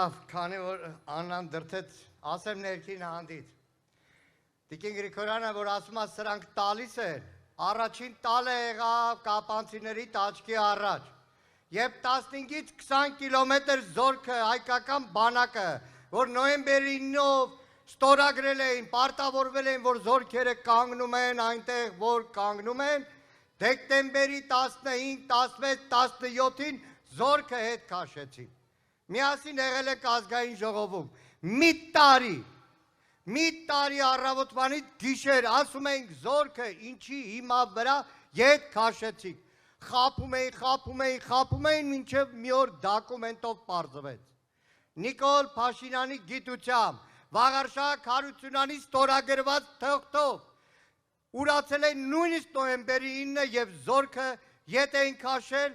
Լավ, քանի որ Աննան դրթեց ասեմ ներքին հանդից։ Տիկին Գրիգորյանը, որ ասում է սրանք տալիս են, առաջին տալը եղավ կապանցիների տաճկի առաջ։ Եվ 15-ից 20 կիլոմետր զորքը հայկական բանակը, որ նոյեմբերի 9-ով ստորագրել էին, պարտավորվել էին, որ զորքերը կանգնում են այնտեղ, որ կանգնում են, դեկտեմբերի 15, 16, 17-ին զորքը հետ քաշեցին։ Միասին եղել եք ազգային ժողովում, մի տարի առավոտվանից գիշեր ասում ենք զորքը ինչի հիմա վրա ետ քաշեցիք, խապում էին, մինչև մի օր դոկումենտով պարզվեց։ Նիկոլ Փաշինյանի գիտությամբ, Վաղարշակ Հարությունյանի ստորագրված թղթով ուրացել են նույնիսկ նոյեմբերի 9-ը եւ զորքը ետ էին քաշել,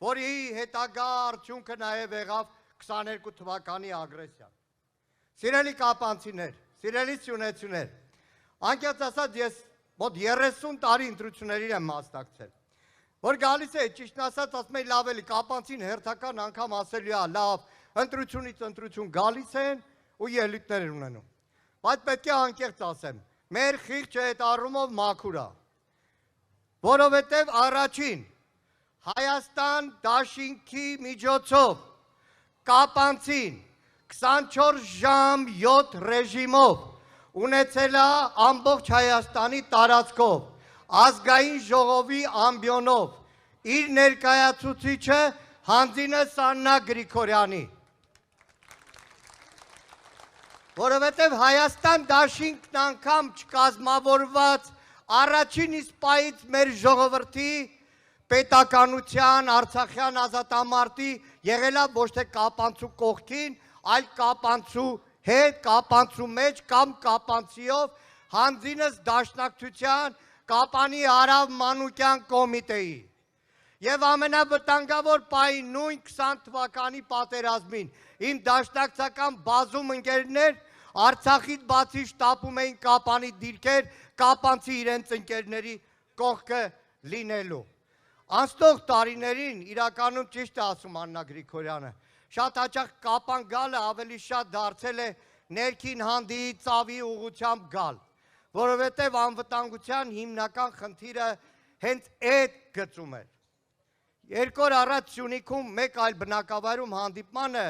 որի հետագա արդյունքը նաեւ եղավ 22 թվականի ագրեսիան։ Սիրելի կապանցիներ, սիրելի սյունեցուներ, անկեղծ ասած ես մոտ 30 տարի ընտրություններին եմ մասնակցել, որ գալիս է, ճիշտն ասած ասում են լավ էլի, կապանցին հերթական անգամ ասելու է, լավ, ընտրությունից ընտրություն գալիս են ու ելույթներ ունենում։ Բայց պետք է անկեղծ ասեմ, մեր խիղճը այդ առումով մաքուր է, որովհետև առաջին Հայաստան դաշինքի միջոցով կապանցին 24 ժամ 7 ռեժիմով ունեցել է ամբողջ Հայաստանի տարածքով, ազգային ժողովի ամբիոնով իր ներկայացուցիչը Հանձինես Աննա Գրիգորյանի, որովհետև Հայաստան դաշինքն անգամ չկազմավորված առաջին իսկ պահից մեր ժողովրդի պետականության, արցախյան ազատամարտի եղել է ոչ թե կապանցու կողքին, այլ կապանցու հետ, կապանցու մեջ կամ կապանցիով Հանձինես դաշնակցության Կապանի Հարավ Մանուկյան կոմիտեի։ Եվ ամենավտանգավոր պահին նույն 20 թվականի պատերազմին իմ դաշնակցական բազում ընկերներ Արցախից բացի շտապում էին Կապանի դիրքեր, կապանցի իրենց ընկերների կողքը լինելու։ Անցնող տարիներին իրականում ճիշտ է ասում Աննա Գրիգորյանը, շատ հաճախ Կապան գալը ավելի շատ դարձել է ներքին հանդի ծավի ուղղությամբ գալ, որովհետև անվտանգության հիմնական խնդիրը հենց այդ գծում էր։ Երկու օր առաջ Սյունիքում մեկ այլ բնակավայրում հանդիպմանը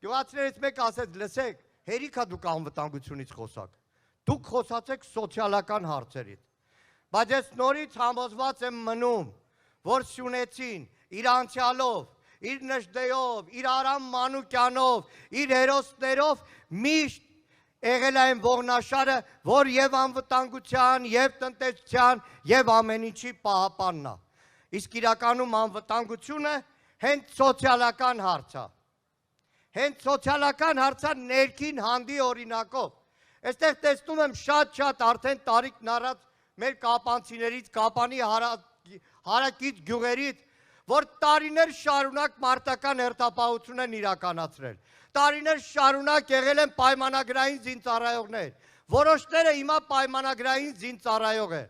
գյուղացիներից մեկ ասեց, լսեք, հերիք է դուք անվտանգությունից խոսակ, դուք խոսացեք սոցիալական հարցերից, բայց ես նորից համոզված եմ մնում, որ Սյունեցին իր անցյալով, իր Նժդեով, իր Արամ Մանուկյանով, իր հերոսներով միշտ եղել այն ողնաշարը, որ եւ անվտանգության, եւ տնտեսության, եւ ամեն ինչի պահապանն է։ Իսկ իրականում անվտանգությունը հենց սոցիալական հարց է։ Հենց սոցիալական հարցը ներքին հանդի օրինակով։ Այստեղ տեսնում եմ շատ արդեն տարիքն առած մեր կապանցիներից, Կապանի հարակից գյուղերից, որ տարիներ շարունակ մարտական հերթապահություն են իրականացրել։ Տարիներ շարունակ եղել են պայմանագրային զինծառայողներ։ Որոշները հիմա պայմանագրային զինծառայող են։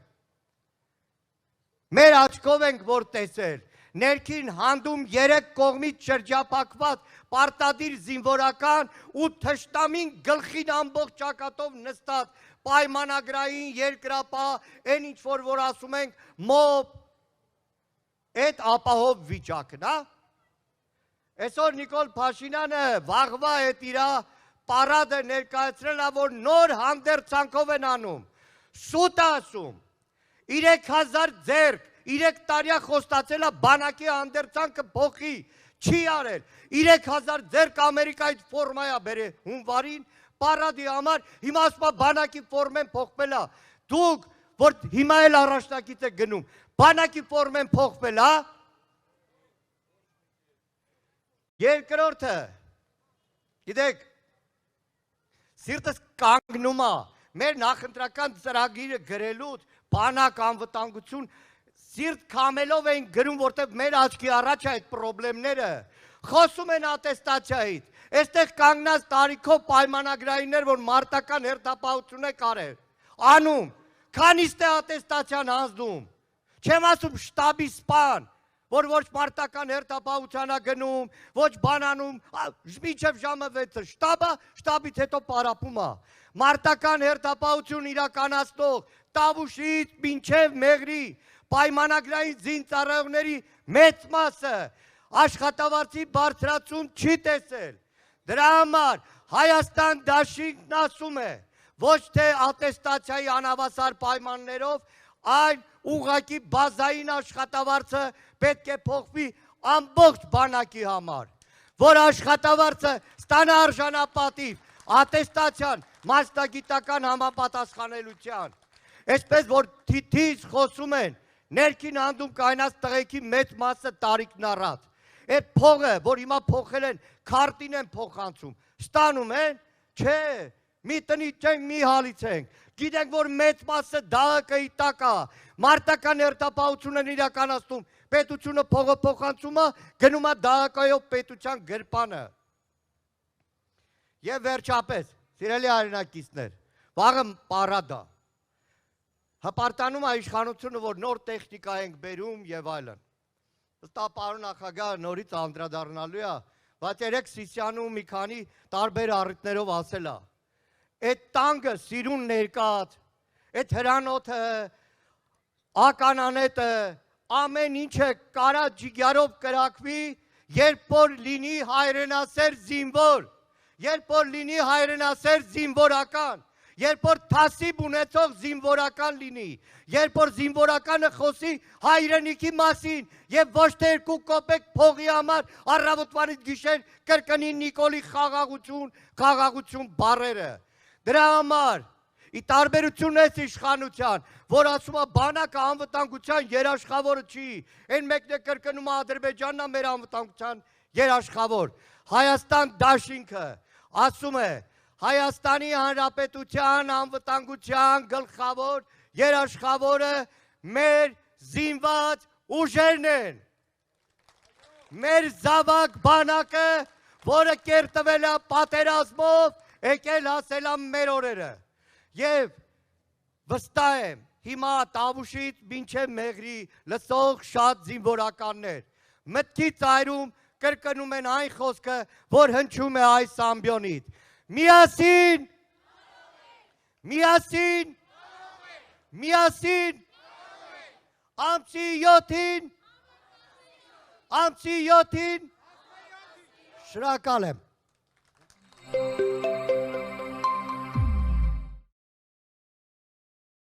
Մեր աչքով ենք որ տեսել, ներքին հանդում 3 կողմից շրջափակված պարտադիր զինվորական ու թշնամին գլխին ամբողջ ճակատով նստած պայմանագրային երկրապահ, այն ինչ որ ասում ենք մոբ, այդ ապահով վիճակն է։ Այսօր Նիկոլ Փաշինյանը վաղվա այդ իր պարադը ներկայացրել է, որ նոր հանդերձանքով են անում, սուտ ասում, 3000 ձեռք, 3 տարիա խոստացել է բանակի հանդերձանքը փոխի, չի արել, 3000 ձեռք Ամերիկայից ֆորմայա բերել հունվարին, պարադի համար, հիմա ասում է բանակի ֆորմեն փոխվել է, դուք, որ հիմա էլ առաջնակից եք գնում, բանակի ֆորմեն փոխվել է, երկրորդը, գիտեք, սիրտս կանգնում է, մեր նախընտրական ծրագիրը գրելուց, բանակ անվտանգություն, սիրտ կամելով էին գրում, որտեղ մեր աչքի առաջ այդ պրոբլեմները, խոսում են ատեստացիայից, այստեղ կանգնած տարիքով պայմանագրայիններ, որ մարտական հերթապահություն է կարել, անում, քանիստ է ատեստացիան հանձնում, չեմ ասում շտաբի սպան, որ ոչ մարտական հերթապահության գնում, ոչ բանանում, մինչև ժամը 6-ը շտաբից հետո պարապում է։ Մարտական հերթապահություն իրականացնող Տավուշից մինչև Մեղրի պայմանագրային զինծառայողների մեծ մասը աշխատավարձի բարձրացում չի տեսել։ Դրա համար Հայաստան դաշինքն ասում է, ոչ թե ատեստացիայի անհավասար պայմաններով, այլ ուղղակի բազային աշխատավարձը պետք է փոխվի ամբողջ բանակի համար, որ աշխատավարձը ստանա արժանապատիվ, ատեստացիան, մասնագիտական համապատասխանելիության։ Այսպես որ թիթիզ խոսում են, ներքին հանդում կայնած տղեկի մեծ մասը տարիքն առած։ Այդ փողը, որ հիմա փոխել են, քարտին են փոխանցում, ստանում են, չէ, մի տնից չենք, մի հալից ենք, գիտենք, որ մեծ մասը ԴԱՀԿ-ի տակ է, մարտական հերթապահություն են իրականացնում, պետությունը փողը փոխանցում է, գնում է ԴԱՀԿ-ով պետության գրպանը։ Եվ վերջապես, սիրելի հայրենակիցներ, վաղը պարադ է, հպարտանում է իշխանությունը, որ նոր տեխնիկա ենք բերում եւ այլն։ Ըստ պարոն նախագահը նորից անդրադառնալու է, բայց երեք Սիսիանում մի քանի տարբեր առիթներով ասել է. այդ տանգը սիրուն ներկած, այդ հրանոթը, ականանետը, ամեն ինչը կարա ջիգյարով կրակվի, երբ որ լինի հայրենասեր զինվոր, երբ որ լինի հայրենասեր զինվորական, երբ որ թասիբ ունեցող զինվորական լինի, երբ որ զինվորականը խոսի հայրենիքի մասին եւ ոչ թե 2 կոպեկ փողի համար առավոտվանից գիշեր կրկնի Նիկոլի խաղաղություն բառերը։ Դրա համար ի տարբերություն այս իշխանության, որ ասում է բանակը անվտանգության երաշխավորը չի, այն մեկն է կրկնում Ադրբեջանն է մեր անվտանգության երաշխավոր, Հայաստան դաշինքը ասում է Հայաստանի Հանրապետության անվտանգության գլխավոր երաշխավորը մեր զինված ուժերն են, մեր զավակ բանակը, որը կերտվել է պատերազմով, եկել հասել է մեր օրերը, և վստահ եմ, հիմա Տավուշից մինչև Մեղրի լսող շատ զինվորականներ, մտքի ծայրում կրկնում են այն խոսքը, որ հնչում է այս ամբիոնից, միասին, միասին, միասին, ամսի 7-ին, շնորհակալ եմ։